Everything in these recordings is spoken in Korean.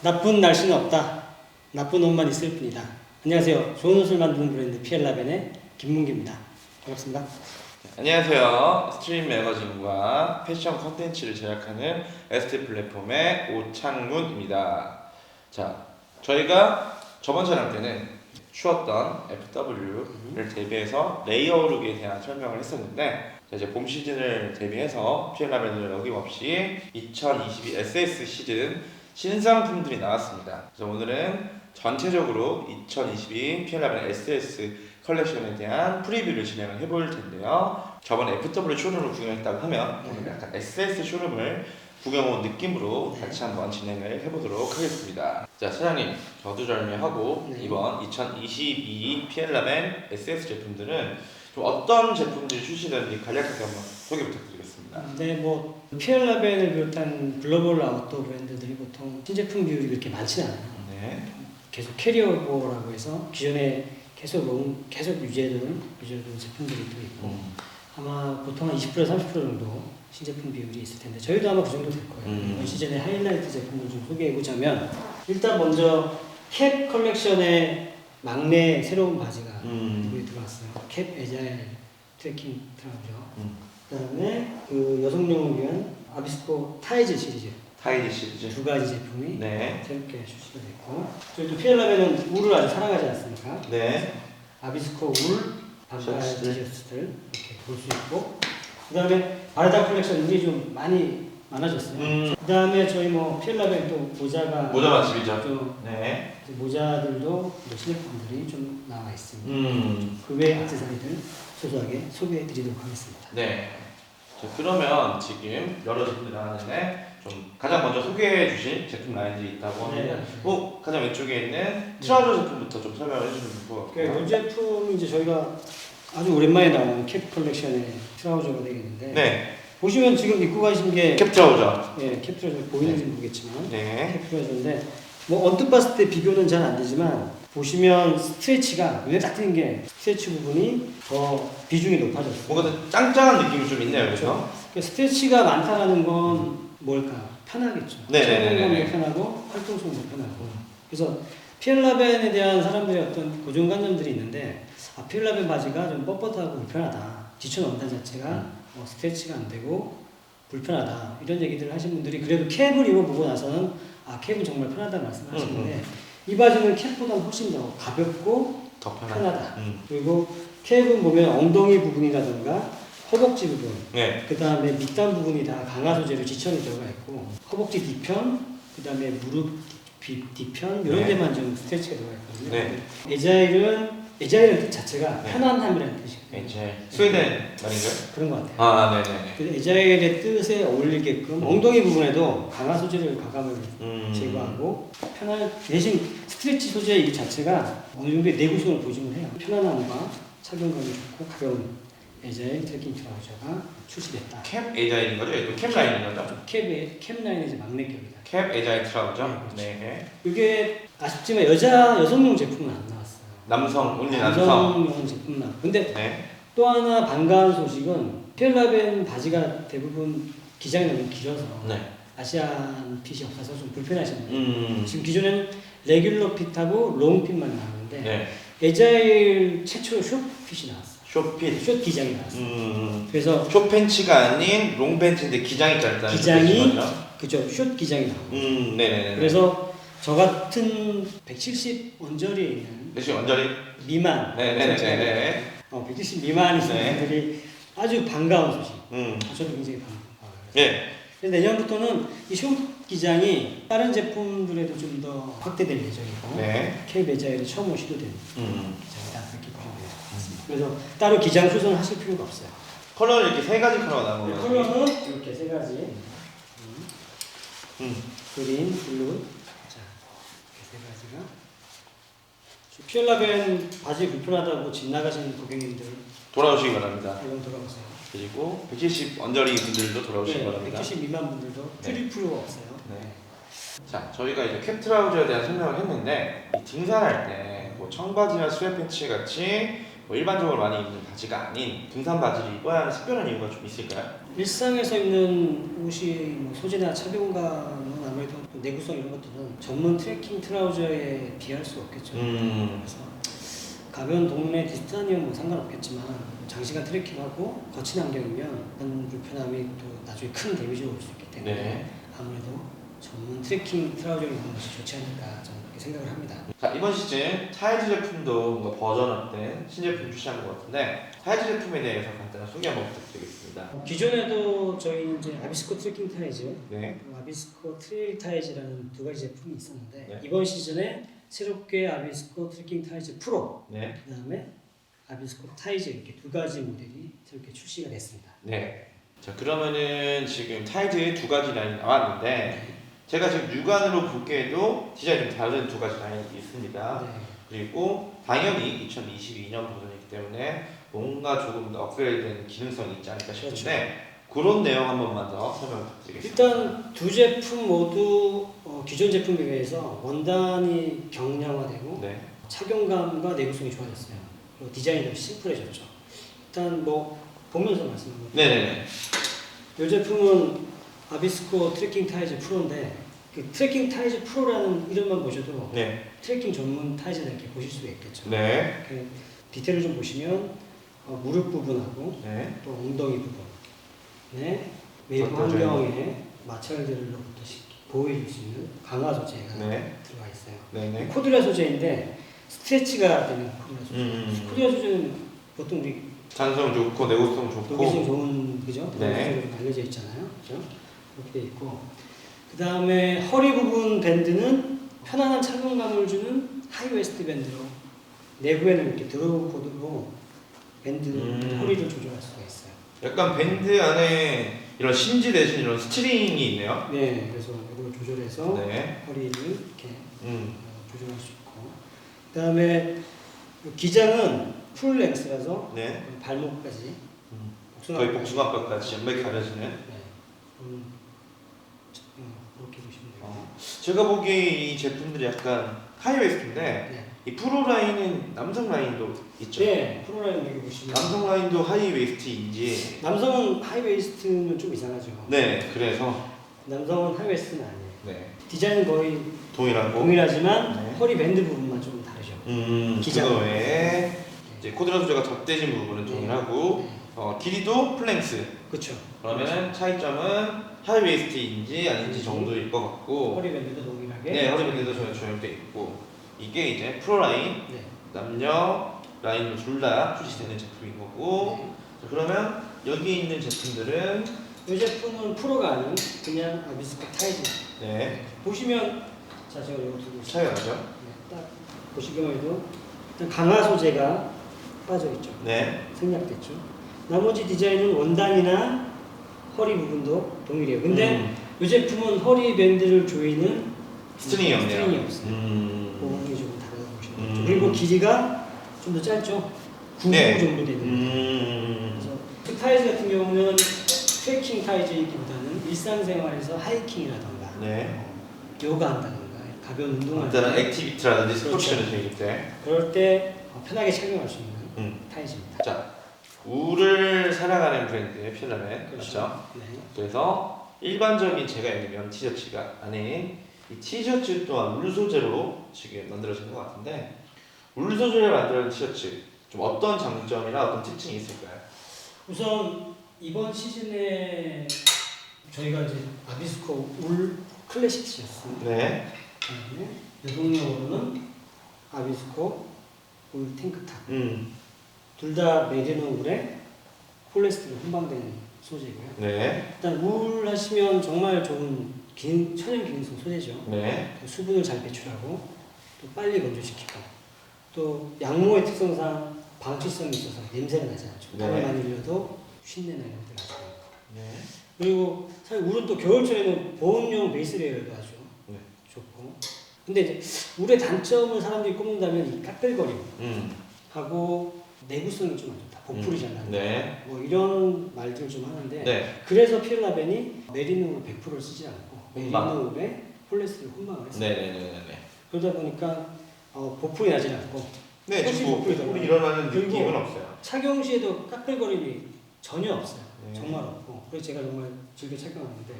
나쁜 날씨는 없다. 나쁜 옷만 있을 뿐이다. 안녕하세요. 좋은 옷을 만드는 브랜드 피엘라벤의 김문기입니다. 반갑습니다. 안녕하세요. 스트림 매거진과 패션 컨텐츠를 제작하는 ST 플랫폼의 오창문입니다. 자, 저희가 저번 촬영 때는 추웠던 FW를 대비해서 레이어룩에 대한 설명을 했었는데, 이제 봄 시즌을 대비해서 피엘라벤은 어김없이 2022 SS 시즌 신상품들이 나왔습니다. 그래서 오늘은 전체적으로 2022 피엘라벤 SS 컬렉션에 대한 프리뷰를 진행을 해볼 텐데요. 저번에 FW 쇼룸을 구경했다고 하면 오늘 약간 SS 쇼룸을 구경 온 느낌으로 같이 한번 진행을 해보도록 하겠습니다. 자, 사장님 저두절미하고 이번 2022 피엘라벤 SS 제품들은 좀 어떤 제품들이 출시되는지 간략하게 한번 소개 부탁드리겠습니다. 네, 뭐 피엘라벤을 비롯한 글로벌 아웃도어 브랜드들이 보통 신제품 비율이 그렇게 많지는 않아요. 네. 계속 캐리어보라고 해서 기존에 계속 유지해둔 제품들이 또 있고 아마 보통 한 20% 30% 정도 신제품 비율이 있을 텐데 저희도 아마 그 정도 될 거예요. 이번 시즌의 하이라이트 제품을 좀 소개해보자면 일단 먼저 캡 컬렉션의 막내 새로운 바지가 이번에 들어왔어요. 캡 에자일 트래킹 트라우저. 그다음에 그 여성용을 위한 아비스코 타이즈 시리즈. 타이즈 시리즈 두 가지 제품이 네. 새롭게 출시가 됐고 저희도 피엘라벤은 울을 아주 사랑하지 않습니까? 네. 아비스코 울 반팔 셔츠들. 티셔츠들 이렇게 볼 수 있고 그 다음에 바르다 컬렉션이 좀 많아졌어요. 그 다음에 저희 뭐 피엘라벤 또 모자 맛집이죠. 또 네. 모자들도 신제품들이 좀 나와 있습니다. 그 외 액세서리들 소소하게 소개해 드리도록 하겠습니다. 네. 자, 그러면 지금 여러 제품들이 나왔는데 좀 가장 먼저 소개해 주신 제품 라인들이 있다고 하면 가장 왼쪽에 있는 트라우저 제품부터 좀 설명을 해주시면 좋을 것 같아요. 이 제품이 이제 저희가 아주 오랜만에 나온 캡 컬렉션의 트라우저가 되겠는데 네. 보시면 지금 입고 가신 게 캡 트라우저. 캡 트라우저 보이는지 모르겠지만 네. 캡 트라우저인데 뭐 언뜻 봤을 때 비교는 잘 안 되지만 보시면 스트레치가 눈에 딱 띄는 게 스트레치 부분이 더 비중이 높아졌어요. 뭔가 좀 짱짱한 느낌이 좀 있네요, 그렇죠? 스트레치가 많다라는 건 뭘까? 편하겠죠. 네네네네. 착용감도 편하고 활동성도 편하고. 그래서 피엘라벤에 대한 사람들의 어떤 고정관념들이 있는데 피엘라벤 바지가 좀 뻣뻣하고 불편하다. 지쳐놓는다 자체가 스트레치가 안 되고 불편하다. 이런 얘기들을 하신 분들이 그래도 캡을 입어보고 나서는 캡은 정말 편하다 말씀하시는데 이 바지는 캡보다 훨씬 더 가볍고 더 편하다. 그리고 캡은 보면 엉덩이 부분이라든가 허벅지 부분, 네. 그 다음에 밑단 부분이 다 강화 소재로 지천이 들어가 있고 허벅지 뒤편, 그 다음에 무릎 뒤편 이런 데만 좀 스트레치가 들어가 있거든요. 네. 에자일은 뜻 자체가 편안함이라는 뜻이거든요. 이제 스웨덴 말인가요? 그런 것 같아요. 아, 네네네. 그 에자일의 뜻에 어울리게끔 엉덩이 부분에도 강화 소재를 과감을 제거하고 대신 스트레치 소재 이 자체가 어느 정도의 내구성을 보증을 해요. 편안함과 착용감이 좋고 가벼운 에자일 트래킹 트라우저가 출시됐다. 캡 에자일인 거죠? 이거 캡 라인인 거죠? 캡라인의 이제 막내격이다. 캡 에자일 트라우저. 네, 그렇죠. 네. 이게 아쉽지만 여성용 제품은 안 나왔어요. 남성, 온리 남성. 남성용 제품만 나왔고. 근데 네. 또 하나 반가운 소식은 피엘라벤 바지가 대부분 기장이 너무 길어서 네. 아시안 핏이 없어서 좀 불편하시는 거예요. 지금 기존에는 레귤러 핏하고 롱 핏만 나오는데 네. 에자일 최초로 숏 핏이 나왔어요. 숏핏. 숏 기장이 나왔어요. 그래서 숏 팬츠가 아닌 롱 팬츠인데 기장이 짧다는 기장이 거죠? 그죠, 숏 기장이 나와요. 네네네. 그래서 저 같은 170 언저리에 있는 대신 완전히 미만, 네네네네. 170 미만이신 네. 분들이 아주 반가운 소식. 저도 굉장히 반가워요. 네. 그래서 내년부터는 이 숏 기장이 다른 제품들에도 좀 더 확대될 예정이고 네. K 베자일이 처음으로 시도된 기장이다 그렇게 보시면 될 것 같습니다. 그래서 따로 기장 수선하실 필요가 없어요. 컬러는 이렇게 세 가지 컬러가 나온 거예요. 컬러는 이렇게 세 가지. 그린, 블루. 자, 이렇게 세 가지가. 피엘라벤 바지 불편하다고 집 나가시는 고객님들 돌아오시기 바랍니다. 얼른 돌아오세요. 그리고 170 언저리 분들도 돌아오시기 바랍니다. 170 미만 분들도 드릴 필요가 없어요. 네. 자, 저희가 이제 캡 트라우저에 대한 설명을 했는데 이 등산할 때 뭐 청바지나 스웨트 팬츠 같이 뭐 일반적으로 많이 입는 바지가 아닌 등산 바지를 입어야 하는 특별한 이유가 좀 있을까요? 일상에서 입는 옷이 뭐 소재나 착용감은 아무래도 좀 내구성 이런 것들은 전문 트레킹 트라우저에 비할 수 없겠죠. 그래서 가벼운 동네 디스탄이면 뭐 상관없겠지만 장시간 트레킹하고 거친 환경이면 그런 불편함이 또 나중에 큰 데미지가 올 수 있기 때문에 네. 아무래도 전문 트레킹 트라우저를 입는 것이 좋지 않을까 저는 그렇게 생각을 합니다. 자, 이번 시즌 타이즈 제품도 뭔가 버전업된 신제품 출시한 것 같은데 타이즈 제품에 대해서 간단한 소개 한번 부탁드리겠습니다. 기존에도 저희 이제 아비스코 트레킹 타이즈, 네. 그리고 아비스코 트레일 타이즈라는 두 가지 제품이 있었는데 네. 이번 시즌에 새롭게 아비스코 트레킹 타이즈 프로, 네. 그다음에 아비스코 타이즈 이렇게 두 가지 모델이 새롭게 출시가 됐습니다. 네. 자, 그러면은 지금 타이즈 두 가지 라인이 나왔는데 제가 지금 육안으로 보기에도 디자인이 좀 다른 두 가지 라인이 있습니다. 네. 그리고 당연히 2022년 버전이기 때문에 뭔가 조금 더 업그레이드된 기능성이 있지 않을까 싶은데 그런 내용 한 번만 더 설명 부탁드리겠습니다. 일단 두 제품 모두 기존 제품에 비해서 원단이 경량화되고 네. 착용감과 내구성이 좋아졌어요. 그리고 디자인도 심플해졌죠. 일단 뭐 보면서 말씀드릴게요. 네네네. 이 제품은 아비스코 트레킹 타이즈 프로인데 그 트레킹 타이즈 프로라는 이름만 보셔도 네. 트레킹 전문 타이즈다 이렇게 보실 수가 있겠죠. 네. 그 디테일을 좀 보시면 무릎 부분하고 네. 또 엉덩이 부분, 네, 외부 어떠죠? 환경에 마찰들로부터 보호해줄 수 있는 강화 소재가 네. 들어가 있어요. 네네. 코드라 소재인데 스트레치가 되는 코드라 소재. 코드라 소재는 보통 우리 장성 좋고 내구성 좋고. 독일성 좋은 그죠? 네. 독일성으로 알려져 있잖아요. 그죠? 그렇게 돼 있고 그 다음에 허리 부분 밴드는 편안한 착용감을 주는 하이웨스트 밴드로 내부에는 이렇게 드로우 코드로 밴드 허리를 조절할 수가 있어요. 약간 밴드 안에 이런 심지 대신 이런 스트링이 있네요. 네, 그래서 이걸 조절해서 네. 허리를 이렇게 음. 조절할 수 있고 그 다음에 기장은 풀 랭스라서 네. 발목까지 거의 복숭아뼈까지 연맥이 가려지는. 네. 그렇게 보시면 돼요. 제가 보기에 이 제품들이 약간 하이웨스트인데 네. 이 프로 라인은 남성 라인도 있죠. 네, 프로라인 여기 보시면 남성 라인도 하이웨스트인지. 남성은 하이웨이스트는 좀 이상하죠. 네. 그래서 남성은 하이웨이스트는 아니에요. 네. 디자인은 거의 동일하고. 동일하지만 네. 허리 밴드 부분만 좀 다르죠. 기장. 그거 외에 이제 코드라 소재가 덧대진 부분은 동일하고 길이도 플랭스. 그렇죠. 그러면은 차이점은 하이웨스트인지 아닌지 정도일 것 같고. 허리 밴드도 동일하게. 네, 허리 밴드도 조용돼 있고 이게 이제 프로 라인, 네. 남녀 라인으로 둘 다 출시되는 제품인 거고. 네. 자, 그러면 여기 있는 제품들은 이 제품은 프로가 아닌 그냥 아비스코 타이즈. 네 보시면 자 제가 이거 두고 있어요. 차이가 나죠. 네, 딱 보시기만 해도 일단 강화 소재가 빠져 있죠. 네. 생략됐죠. 나머지 디자인은 원단이나 허리 부분도 동일해요. 근데 이 제품은 허리 밴드를 조이는 스트링이 없네요. 스트링이 없어요. 그 부분이 조금 다르다고 보시면 되죠. 그리고 길이가 좀 더 짧죠. 9구 네. 정도 되는. 그래서 그 타이즈 같은 경우는 트레킹 타이즈이기보다는 일상생활에서 하이킹이라던가 네. 요가 한다던가 가벼운 운동을 간단한 때 액티비티라든지 그렇죠. 스포츠를 즐길 때. 그럴 때 편하게 착용할 수 있는 타이즈입니다. 자, 울을 사랑하는 브랜드의 필라멘 그렇죠. 네. 그래서 일반적인 제가 입는 면 티셔츠가 아닌 이 티셔츠 또한 울 소재로 지금 만들어진 것 같은데 울 소재를 만드는 티셔츠 좀 어떤 장점이나 어떤 특징이 있을까요? 우선 이번 시즌에 저희가 이제 아비스코 울 클래식 티셔츠 네. 그다음에 여성용으로는 아비스코 울 탱크탑 둘 다 메리노 울에 폴리에스테로 혼방된 소재고요. 네. 일단 울 하시면 정말 좋은 천연 기능성 소재죠. 네. 또 수분을 잘 배출하고 또 빨리 건조시키고 또 양모의 특성상 방치성이 있어서 냄새가 나지 않죠. 네. 땀을 많이 흘려도 쉰내나 이런 것들 나지 않고. 네. 그리고 사실 울은 또 겨울철에는 보온용 베이스 레이어도 아주 네. 좋고. 근데 이제 울의 단점을 사람들이 꼽는다면 이 까끌거림 하고 내구성이 좀 안 좋다. 보풀이 잘 난다. 네. 뭐 이런 말들 좀 하는데 네. 그래서 피엘라벤이 메리노 울 100%를 쓰지 않고 혼방. 메리노 울에 폴리에스테를 혼방을 했어요. 네네네네. 그러다 보니까 보풀이 나지 않고 네, 훨씬 지금 보풀이 보풀이 일어나는 그리고 느낌은 없어요. 착용 시에도 까끌거림이 전혀 없어요. 네. 정말 없고 그래서 제가 정말 즐겨 착용하는데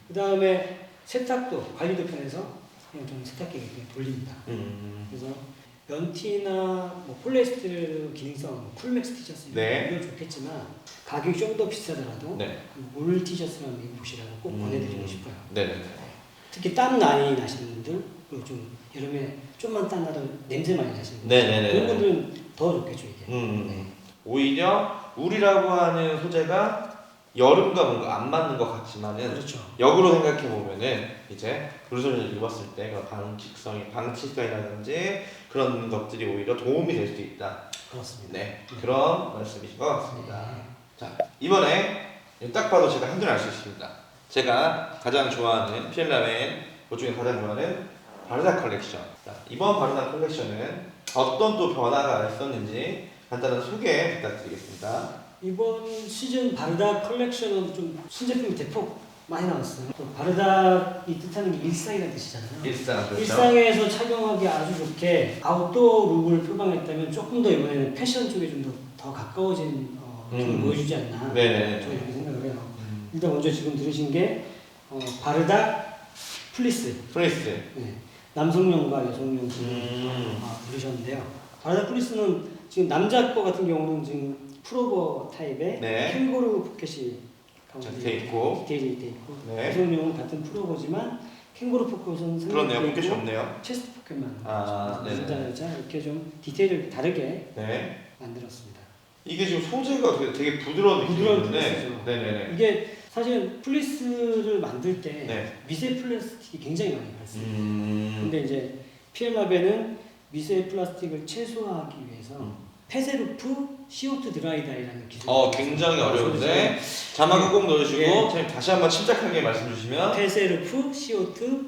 그 다음에 세탁도 관리도 편해서 그냥 좀 세탁기를 그냥 돌립니다. 그래서 면티나 뭐 폴리에스테르 기능성 뭐 쿨맥스 티셔츠 네. 이런 좋겠지만 가격이 좀 더 비싸더라도 네. 울 티셔츠만 입으시라고 꼭 음. 권해드리고 싶어요. 네네. 특히 땀 많이 나시는 분들 그리고 좀 여름에 좀만 땀 나도 냄새 많이 나시는 분들 네네네. 그런 분들은 더 좋겠죠 이게. 네. 오히려 울이라고 하는 소재가 여름과 뭔가 안 맞는 것 같지만은 그렇죠. 역으로 생각해 보면은 이제 블루선을 입었을 때 그 방치성이라든지 그런 것들이 오히려 도움이 될 수 있다. 그렇습니다. 네, 그런 말씀이신 것 같습니다. 네. 자, 이번에 딱 봐도 제가 한눈에 알 수 있습니다. 제가 가장 좋아하는 필라멘 그 중에 가장 좋아하는 바르다 컬렉션. 자, 이번 바르다 컬렉션은 어떤 또 변화가 있었는지 간단한 소개 부탁드리겠습니다. 이번 시즌 바르다 컬렉션은 좀 신제품이 대폭 많이 나왔어요. 또 바르다이 뜻하는 게 일상이라는 뜻이잖아요. 일상 그렇죠. 일상에서 착용하기 아주 좋게 아웃도어 룩을 표방했다면 조금 더 이번에는 패션 쪽에 좀 더 가까워진 좀 보여주지 않나 네네. 저는 이렇게 생각을 해요. 일단 먼저 지금 들으신 게 바르다 플리스. 플리스. 네. 남성용과 여성용 부르셨는데요. 바르다 플리스는 지금 남자 거 같은 경우는 지금 풀오버 타입의 네. 캥거루 포켓이 돼 있고. 디테일이 돼 있고 네. 여성용은 같은 풀오버지만 캥거루 포켓은 그렇네요. 상당히 포켓이 있고 없네요. 체스트 포켓만 네네. 남자 여자 이렇게 좀 디테일을 다르게 네. 만들었습니다. 이게 지금 소재가 되게 부드러운 부드러운 느낌인데. 플리스죠. 네네네. 이게 사실 플리스를 만들 때 네. 미세 플라스틱이 굉장히 많이 발생해요. 음. 근데 이제 PL랍에는 미세 플라스틱을 최소화하기 위해서 폐쇄루프 CO2 드라이다이라는 기술을 굉장히 어려운데 자막을 꼭 넣어주시고 예. 선생님 다시 한번 침착하게 말씀 주시면. 폐쇄루프 CO2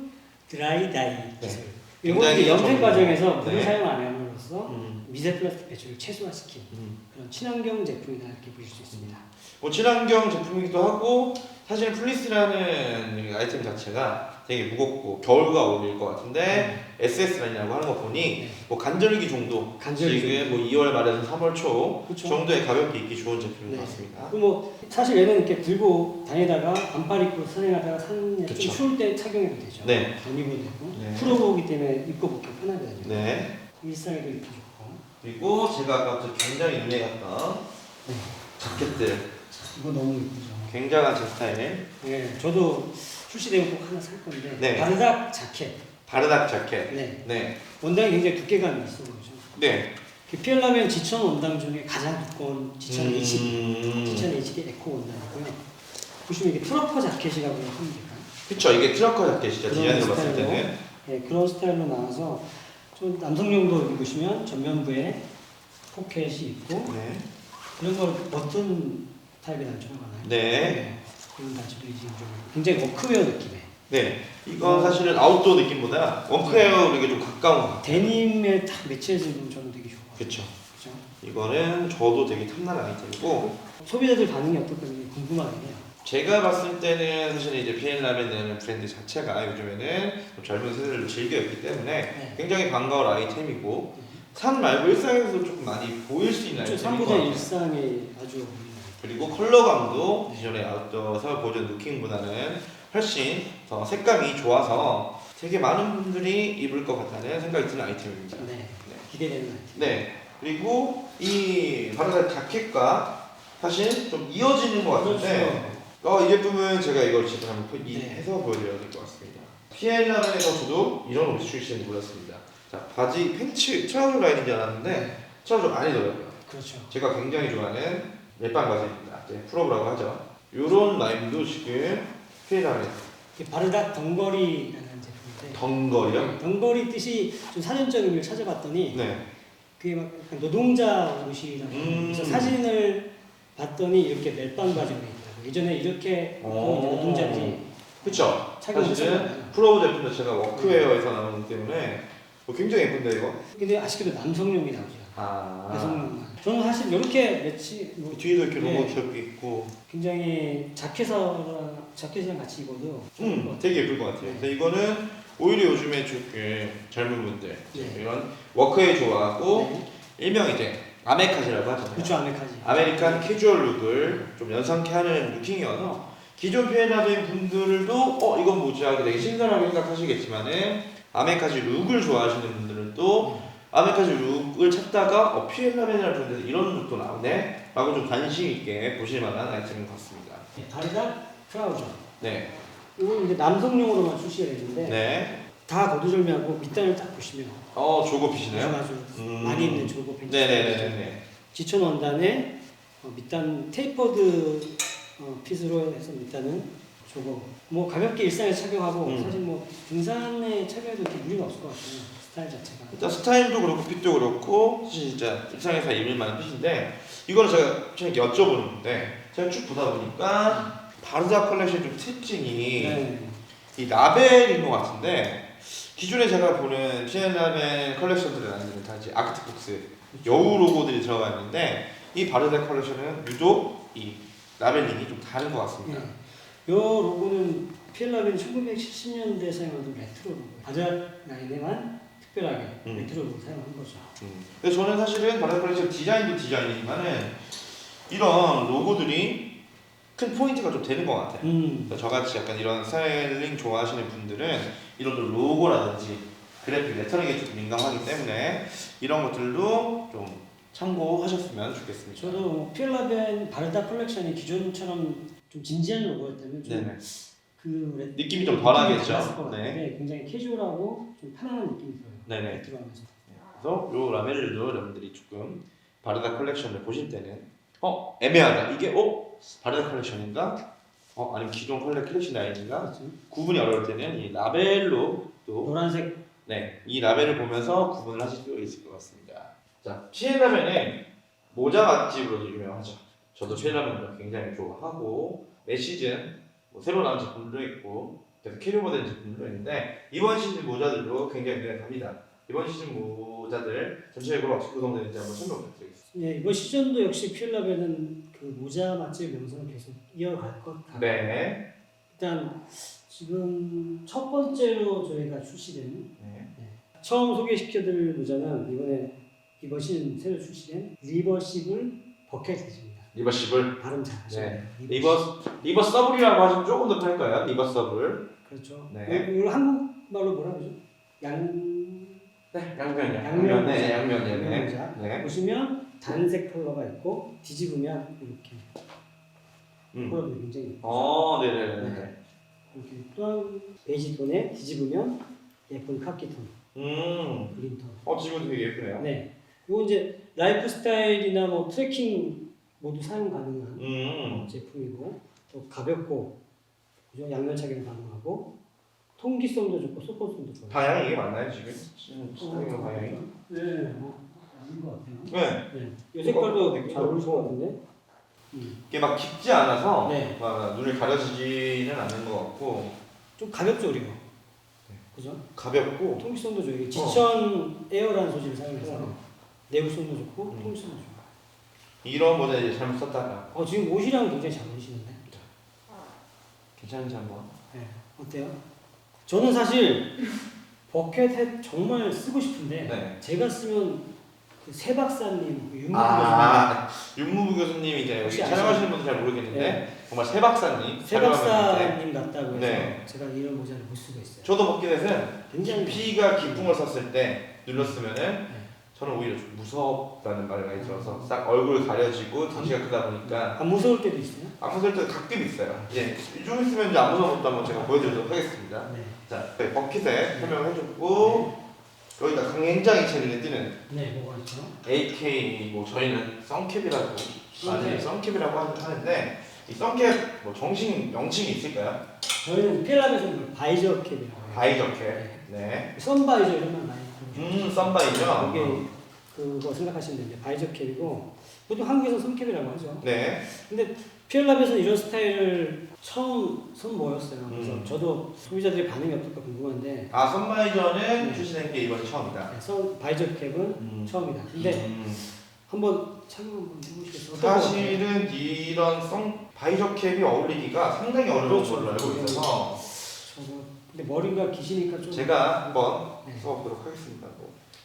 드라이다이 기술. 네. 이건 이제 염색 굉장히 과정에서 네. 물을 사용 안 함으로써 음. 미세 플라스틱 배출을 최소화시킨 그런 친환경 제품이다 이렇게 보실 수 있습니다. 뭐 친환경 제품이기도 하고 사실 플리스라는 아이템 자체가 되게 무겁고 겨울과 어울릴 것 같은데 SS 라인이라고 하는 거 보니 네. 뭐 간절기 정도 간절기 지금 뭐 2월 말에서 3월 초 그쵸. 정도에 가볍게 입기 좋은 제품인 네. 것 같습니다. 그리고 뭐 사실 얘는 이렇게 들고 다니다가 반팔 입고 산행하다가 산에 좀 그쵸. 추울 때 착용해도 되죠. 네. 안 입어도 되고 네. 풀어보기 때문에 입고 벗기 편하거든요. 네. 일상에도 입기 좋고. 그리고 제가 아까부터 굉장히 눈에 갔던 네. 자켓들 이거 너무 이쁘죠. 굉장한 제 스타일. 네, 저도 출시되면 꼭 하나 살 건데 네. 바르닥 자켓. 바르닥 자켓. 네. 네. 원단이 굉장히 두께감이 있어 보이죠. 네. PL라멘 지천 원단 중에 가장 두꺼운 지천 HD, 지천 음. HD 에코 원단이고요. 보시면 이게 트러커 자켓이라고 하면 될까요? 그쵸, 이게 트러커 자켓이죠. 그런 디자인으로 봤을 스타일로. 때는. 네, 그런 스타일로 나와서 좀 남성용도 입으시면 전면부에 포켓이 있고 네. 이런 걸 어떤 타입의 단추라고 하나요? 네. 그런 단추들이 지금 좀 굉장히 워크웨어 느낌의 네. 이건 사실은 아웃도어 느낌보다 워크웨어에게 좀 가까운 것 같아요. 데님에 딱 매치해지면 저는 되게 좋아요. 그쵸. 그죠? 이거는 저도 되게 탐나는 아이템이고 소비자들 반응이 어떨까 궁금하긴 해요. 제가 봤을 때는 사실 이제 PL라멘이라는 브랜드 자체가 요즘에는 좀 젊은 세대를 즐겨 입기 때문에 네. 굉장히 반가울 아이템이고 산 말고 일상에서도 조금 많이 보일 수 있는 아이템인 것 산보다 같아요. 일상에 아주 어울리는 그리고 컬러감도 기존의 아웃도어에서 보여준 루킹보다는 훨씬 더 색감이 좋아서 되게 많은 분들이 입을 것 같다는 생각이 드는 아이템입니다. 네, 기대되는 아이템. 네. 그리고 이 바로 자켓과 사실 좀 이어지는 것 같은데 이 제품은 제가 이걸 지금 한번 네. 해서 보여드려야 될 것 같습니다. PL라멘에서 저도 이런 옷이 출시되는지 몰랐습니다. 자, 바지 팬츠 트라우저 라인인 줄 알았는데 트라우저 아니더라고요. 그렇죠. 제가 굉장히 좋아하는 멜빵 바지입니다. 이제 풀업이라고 하죠. 이런 라인도 지금 PL라멘 이게 바르닥 덩거리라는 제품인데 덩거리요? 덩거리 뜻이 좀 사전적 의미를 찾아봤더니 네. 그게 막 약간 노동자 옷이라고 그래서 사진을 봤더니 이렇게 멜빵 바지가 있더라고요. 예전에 이렇게 입고 이제 노동자들이 그쵸. 착용을 사실은 했었잖아요. 풀업 제품 자체가 워크웨어에서 나오기 때문에 굉장히 예쁜데 이거? 근데 아쉽게도 남성용이 나오죠. 여성용만. 저는 사실 이렇게 매치 뭐 뒤에도 이렇게 네. 로고 귀엽게 있고 굉장히 자켓이랑 같이 입어도 되게 예쁠 것 같아요. 근데 이거는 오히려 요즘에 조금 젊은 분들 네. 이런 워크웨어 좋아하고 네. 일명 이제 아메카지라고 하잖아요. 그렇죠, 아메카지. 아메리칸 캐주얼 룩을 좀 연상케 하는 루킹이어서 기존 피해자인 분들도 이건 뭐지 하게 되게 신선하게 생각하시겠지만은 아메카지 룩을 좋아하시는 분들은 또 아메카지 룩을 찾다가 피엘라벤이라는 브랜드에서 이런 룩도 나오네 라고 좀 관심 있게 보실 만한 아이템인 것 같습니다. 바르다 트라우저. 네. 이건 이제 남성용으로만 출시가 됐는데 네. 다 거두절미하고 밑단을 딱 보시면 조거 핏이네요. 아주 많이 입는 조거 팬츠. 네네네네. 지천 원단에 밑단 테이퍼드 핏으로 해서 밑단은 조거. 뭐 가볍게 일상에서 착용하고 사실 뭐 등산에 착용해도 이렇게 무리가 없을 것 같아요. 스타일 자체가. 일단 스타일도 그렇고 핏도 그렇고 사실 진짜 일상에서 입을 만한 핏인데 이거는 제가 좀 여쭤보는 건데 제가 쭉 보다 보니까 바르다 컬렉션 좀 특징이 네. 이 라벨인 것 같은데 기존에 제가 보는 피엘라벤 컬렉션들은 아니면 다 이제 아크티폭스 여우 로고들이 들어가 있는데 이 바르다 컬렉션은 유독 이 라벨링이 좀 다른 것 같습니다. 네. 이 로고는 피엘라벤이 1970년대 사용하던 레트로 로고예요. 바자 라인에만 특별하게 레트로 로고 사용한 거죠. 그래서 저는 사실은 바르다 컬렉션 디자인도 디자인이지만은 이런 로고들이 큰 포인트가 좀 되는 것 같아요. 그러니까 저같이 약간 이런 스타일링 좋아하시는 분들은 이런 또 로고라든지 그래픽 레터링에 좀 민감하기 때문에 이런 것들도 좀 참고하셨으면 좋겠습니다. 저도 피엘라벤 바르다 컬렉션이 기존처럼 좀 진지한 로고였다면 좀 네네. 그 느낌이 좀 덜하겠죠. 것 같은데 굉장히 캐주얼하고 좀 편안한 느낌이 들어요. 네네. 들어가면서. 그래서 요 라벨들도 여러분들이 조금 바르다 컬렉션을 보실 때는 애매하다. 이게 바르다 컬렉션인가? 아니면 기존 컬렉션 라인인가? 그렇죠. 구분이 어려울 때는 이 라벨로 또 노란색 이 라벨을 보면서 구분을 하실 수가 있을 것 같습니다. 자, 피엘라벤은 모자 맛집으로도 유명하죠. 저도 피엘라벤을 굉장히 좋아하고 매 시즌 새로 나온 제품들도 있고 계속 캐리오버된 제품들도 있는데 이번 시즌 모자들도 굉장히 눈에 띕니다. 이번 시즌 모자들 전체적으로 어떻게 구성되는지 한번 설명 부탁드리겠습니다. 네, 이번 시즌도 역시 피엘라벤은 그 모자 맛집 명성을 계속 이어갈 것 같아요. 네. 일단 지금 첫 번째로 저희가 출시된 네. 처음 소개시켜드릴 모자는 이번 시즌 새로 출시된 리버시블 버켓입니다. 리버시블. 발음 잘 하시네요. 네. 리버서블이라고 하시면 조금 더 편할까요? 리버서블. 그렇죠. 네. 이걸 한국말로 뭐라 그러죠? 양면. 네. 모자. 네. 보시면 단색 컬러가 있고 뒤집으면 이렇게 컬러도 굉장히 예쁘죠. 네네네. 이렇게 또한 베이지 톤에 뒤집으면 예쁜 카키 톤, 그린 톤. 지금 되게 예쁘네요. 네. 이거 이제 라이프 스타일이나 뭐 트레킹 모두 사용 가능한 제품이고 또 가볍고 그죠? 양면 착용 가능하고 통기성도 좋고 소품성도 좋아요. 방향이 이게 맞나요 지금? 스타일링 방향이? 네, 뭐 아닌 것 같아요. 네. 이 색깔도 잘 어울릴 것 같은데. 이게 막 깊지 않아서 네. 막 눈을 가려지지는 않는 것 같고 좀 가볍죠 우리가. 그죠? 가볍고 통기성도 좋아요. 이게 지천 에어라는 소재를 사용해서 내구성도 좋고 통기성도 좋아요. 이런 모자 이제 잘못 썼다가 지금 옷이랑 굉장히 잘 어울리시는데. 괜찮은지 한번. 네. 어때요? 저는 사실 버켓햇 정말 쓰고 싶은데 네. 제가 쓰면 그 새 박사님, 그 윤무부 교수님이 이제 여기 혹시 촬영하시는 분들 잘 모르겠는데 네. 정말 새 박사님 새 박사님 같다고 해서 네. 제가 이런 모자를 못 쓰고 있어요. 저도 버킷햇은 굉장히 깊이가 깊은 걸 썼을 때 눌렀으면은 저는 오히려 좀 무섭다는 말을 많이 들어서 싹 얼굴 가려지고 등치가 크다 보니까 안 무서울 때도 있어요? 안 무서울 때도 가끔 있어요. 좀 있으면 이제 안 무서운 것도 한번 제가 보여드리도록 하겠습니다. 네. 자, 버킷에 설명을 해줬고 여기가 굉장히 제 눈에 띄는 네, 뭐가 있죠? AK 저희는 썬캡이라고 썬캡. 썬캡이라고 하는데 이 썬캡 정식 명칭이 있을까요? 저희는 필라에서는 바이저 캡이라고 해요. 바이저 캡. 네. 선바이저 이런 말 많이 들어보셨죠? 썬바이죠. 이게 그거 생각하시면 돼요. 바이저 캡이고 보통 한국에서 선캡이라고 하죠. 네. 근데 피엘랍에서는 이런 스타일을 처음 선보였어요. 그래서 저도 소비자들의 반응이 어떨까 궁금한데 썬바이저는 출시된 게 이번이 처음이다. 바이저 캡은 처음이다. 근데 한번 착용 한번 해보시겠어요? 사실은 이런 바이저 캡이 어울리기가 상당히 어려운 그렇죠. 걸로 알고 있어서 근데 머리가 기시니까 좀 제가 한번 써보도록 하겠습니다.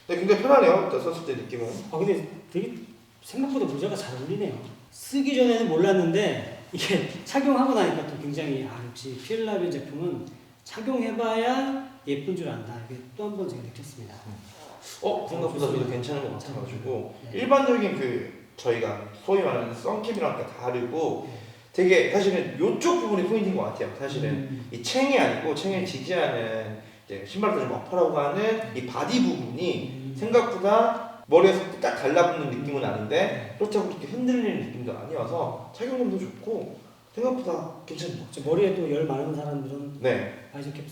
근데 굉장히 편하네요. 썼을 때 느낌은. 근데 되게 생각보다 모자가 잘 어울리네요. 쓰기 전에는 몰랐는데 이게 착용하고 나니까 또 굉장히 역시 피엘라벤 제품은 착용해봐야 예쁜 줄 안다. 이게 또 한 번 제가 느꼈습니다. 생각보다 저도 괜찮은 것 같아가지고 네. 일반적인 저희가 소위 말하는 선캡이랑 다르고 되게 사실은 이쪽 부분이 포인트인 것 같아요. 사실은 이 챙이 아니고 챙을 지지하는 이제 신발들 머퍼라고 하는 이 바디 부분이 생각보다 머리에서 딱 달라붙는 느낌은 아닌데 그렇다고 그렇게 흔들리는 느낌도 아니어서 착용감도 좋고 생각보다 괜찮은 것 같아요. 머리에도 열 많은 사람들은 네. 바이저캡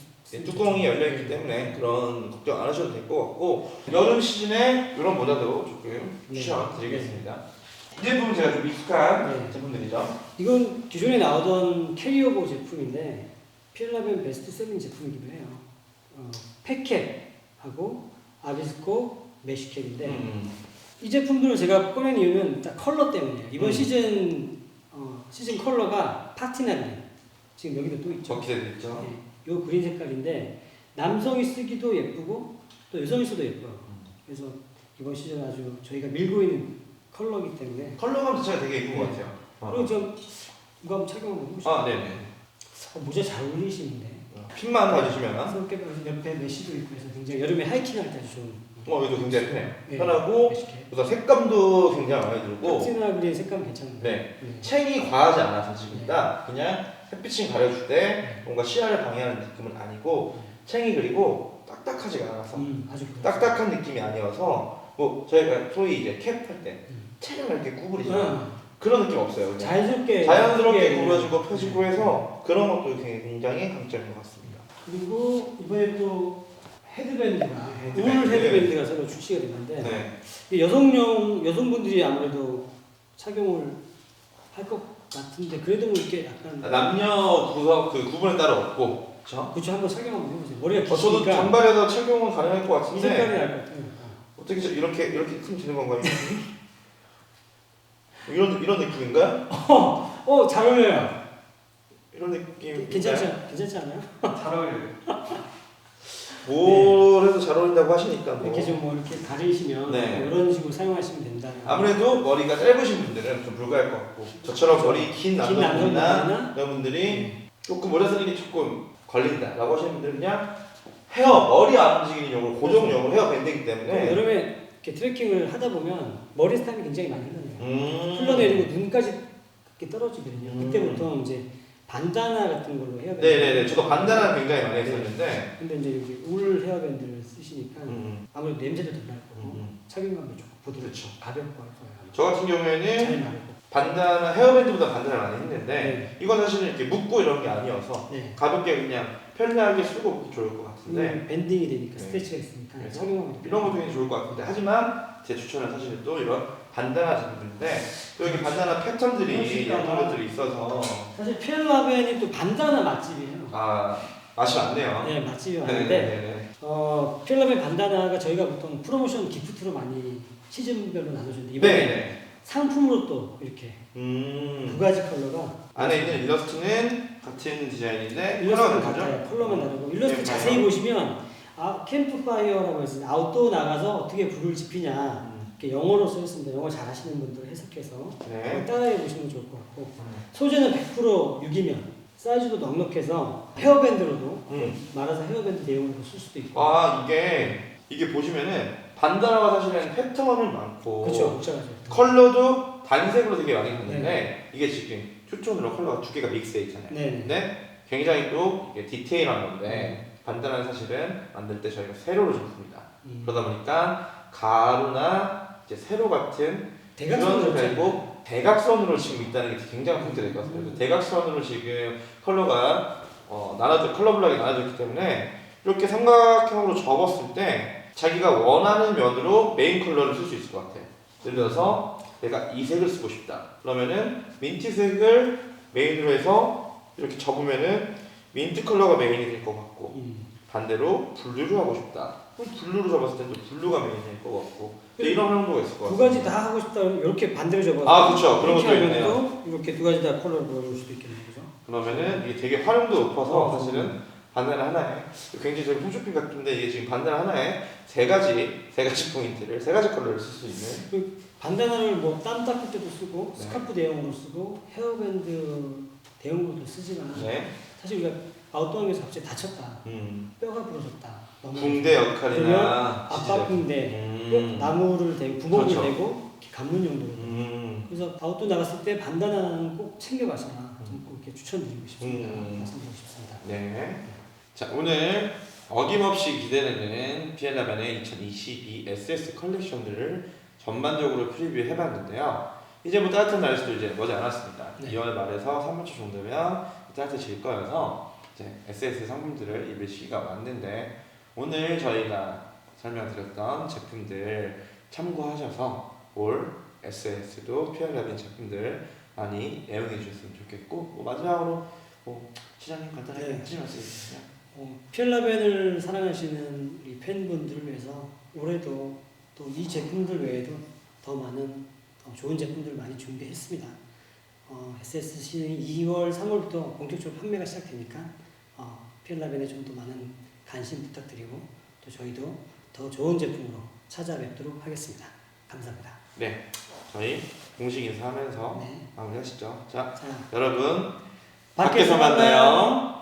뚜껑이 열려있기 때문에 그런 걱정 안 하셔도 될 것 같고 여름 시즌에 이런 모자도 조금 추천드리겠습니다. 이 제품은 제가 좀 익숙한 제품들이죠. 이건 기존에 나오던 캐리어고 제품인데 피엘라벤 베스트셀링 제품이기도 해요. 팩캡하고 아비스코 메쉬캡인데 이 제품들을 제가 꺼낸 이유는 딱 컬러 때문이에요. 이번 시즌 컬러가 파티나 그린 지금 여기도 또 있죠. 기대도 있죠. 네, 요 그린 색깔인데 남성이 쓰기도 예쁘고 또 여성이 써도 예뻐요. 그래서 이번 시즌 아주 저희가 밀고 있는 컬러이기 때문에 컬러감 자체가 되게 예쁜 것 같아요. 그리고 좀 이거 한번 착용해 보시죠. 네네. 모자 잘 어울리시는데. 핀만 봐주시면 옆에 메쉬도 있고 해서 굉장히 여름에 하이킹할 때 아주 좋은. 이거 굉장히 편해요. 네, 편하고 메쉬캡. 우선 색감도 굉장히 마음에 들고 파티나 그린 색감 괜찮은데. 네. 챙이 과하지 않아서 지금 딱 그냥 햇빛이 가려줄 때 뭔가 시야를 방해하는 느낌은 아니고 챙이 그리고 딱딱하지가 않아서 아주 딱딱한 느낌이 아니어서 뭐 저희가 소위 이제 캡 할 때 책을 이렇게 구부리잖아요. 그런 느낌 없어요. 그냥 자연스럽게 구부러지고 펴지고 해서 그런 것도 굉장히 강점인 것 같습니다. 그리고 이번에 또 헤드밴드가 울 헤드밴드. 헤드밴드가 새로 출시가 됐는데 네. 이게 여성분들이 아무래도 착용을 할 것 같은데 그래도 뭐 이렇게 약간 남녀 구분은 따로 없고 그렇죠? 그쵸 한번 착용 한번 해보세요. 머리가 저도 기시니까 단발에다 착용은 가능할 것 이 색깔이 같은데 날 것 같아요. 어떻게 이렇게 있으면 되는 건가요? 이런 느낌인가요? 잘 어울려요. 이런 느낌 괜찮지 않아요? 잘 어울려요. 뭘 해도 잘 어울린다고 하시니까 뭐. 이렇게 좀 뭐 이렇게 가리시면 네. 이런 식으로 사용하시면 된다. 아무래도 머리가 짧으신 분들은 좀 불가할 것 같고 저처럼 머리 긴 남성분이나 이런 분들이 조금 모자 쓰는 게 조금 걸린다라고 하시는 분들은 그냥 머리 안 움직이는 용으로 고정용으로 헤어 밴드이기 때문에 여름에 이렇게 트레킹을 하다 보면 머리 스타일이 굉장히 많이 흘러내요. 흘러내리고 눈까지 이렇게 떨어지거든요. 그때부터 이제 반다나 같은 걸로 헤어밴드. 네네네. 저도 반다나 굉장히 많이 했었는데 근데 이제 여기 울 헤어밴드를 쓰시니까 아무래도 냄새도 덜 날 거고 착용감도 좋고 부드럽고 그렇죠. 가볍고 할 거예요. 저 같은 경우에는 잘 마르고. 반다나 헤어밴드보다 반다나 많이 했는데 네. 이건 사실은 이렇게 묶고 이런 게 아니어서 네. 가볍게 그냥 편리하게 쓰고 좋을 것 같은데 밴딩이 되니까 네. 스트레치가 있으니까 그래서 착용하면 이런 것도 굉장히 좋을 것 같은데 하지만 제 추천은 사실 또 이런 반다나 제품인데 또 여기 반다나 패턴들이 예쁜 것들이 있어서 사실 피엘라벤이 또 반다나 맛집이에요. 맛이 많네요. 네, 맛집이 많은데 네네네. 피엘라벤 반다나가 저희가 보통 프로모션 기프트로 많이 시즌별로 나눠주는데 이번에 네네. 상품으로 또 이렇게 두 가지 컬러가 안에 있는 일러스트는 같은 디자인인데 일러스트는 컬러가 같아요. 컬러만 다르고 일러스트 네, 자세히 보시면 캠프파이어라고 해서 아웃도어 나가서 어떻게 불을 지피냐 이렇게 영어로 써있습니다. 영어 잘하시는 분들 해석해서 네. 따라해 보시면 좋을 것 같고 소재는 100% 유기면 사이즈도 넉넉해서 헤어밴드로도 말아서 헤어밴드 내용으로 쓸 수도 있고 이게 보시면은 반다나가 사실은 패턴은 많고 그렇죠. 복잡하죠. 컬러도 단색으로 되게 많이 갔는데 이게 지금 투톤으로 컬러가 두 개가 믹스되어 있잖아요. 네. 근데 굉장히 또 이게 디테일한 건데 반다나는 사실은 만들 때 저희가 세로로 좀 씁니다. 그러다 보니까 가루나 이제 세로 같은 대각선으로 그런 되고 대각선으로 지금 있다는 게 굉장히 포인트가 될 것 같습니다. 그래서 대각선으로 지금 컬러가 컬러블락이 나눠져 있기 때문에 이렇게 삼각형으로 접었을 때 자기가 원하는 면으로 메인 컬러를 쓸 수 있을 것 같아요. 예를 들어서 내가 이 색을 쓰고 싶다. 그러면은 민트색을 메인으로 해서 이렇게 접으면은 민트 컬러가 메인이 될 것 같고 반대로 블루를 하고 싶다. 그럼 블루로 접었을 때도 블루가 메인이 될 것 같고 이런 활용도가 있을 것 같아요. 두 가지 다 하고 싶다 그러면 이렇게 반대로 접어서 그렇죠. 그런 것도 있네요. 또 이렇게 두 가지 다 컬러를 보여줄 수도 있겠네요. 그죠? 그러면은 이게 되게 활용도 높아서 사실은 반달 하나에 굉장히 좀 홈쇼핑 같은데 이게 지금 반달 하나에 세 가지 포인트를 세 가지 컬러를 쓸 수 있는 반다나를 뭐 땀 닦을 때도 쓰고 네. 스카프 대용으로 쓰고 헤어밴드 대용으로도 쓰지만 네. 사실 우리가 아웃도어에서 갑자기 다쳤다, 뼈가 부러졌다, 붕대 그러면 역할이나 압박 붕대, 뼈, 나무를 대고 구멍을 그렇죠. 대고 이렇게 감는 용도로. 그래서 아웃도어 나갔을 때 반다나는 꼭 챙겨가시라 좀 꼭 이렇게 추천드리고 싶습니다. 말씀드리고 싶습니다. 네. 자, 오늘 어김없이 기대되는 피엘라벤의 2022 SS 컬렉션들을 전반적으로 프리뷰해봤는데요. 이제 뭐 따뜻한 날씨도 이제 머지 않았습니다. 네. 2월 말에서 3월 초 정도면 따뜻해질 거여서 이제 SS 상품들을 입을 시기가 왔는데 오늘 저희가 설명드렸던 제품들 참고하셔서 올 SS도 피엘라벤 제품들 많이 애용해 주셨으면 좋겠고 뭐 마지막으로 뭐 시장님 간단하게 네. 하실 말씀 있으세요? 피엘라벤을 사랑하시는 우리 팬분들을 위해서 올해도 또 이 제품들 외에도 더 많은 좋은 제품들을 많이 준비했습니다. SS 시즌이 2월, 3월부터 본격적으로 판매가 시작되니까 피엘라벤에 좀 더 많은 관심 부탁드리고 또 저희도 더 좋은 제품으로 찾아뵙도록 하겠습니다. 감사합니다. 네, 저희 공식 인사하면서 네. 마무리하시죠. 자, 자, 여러분 밖에서 만나요.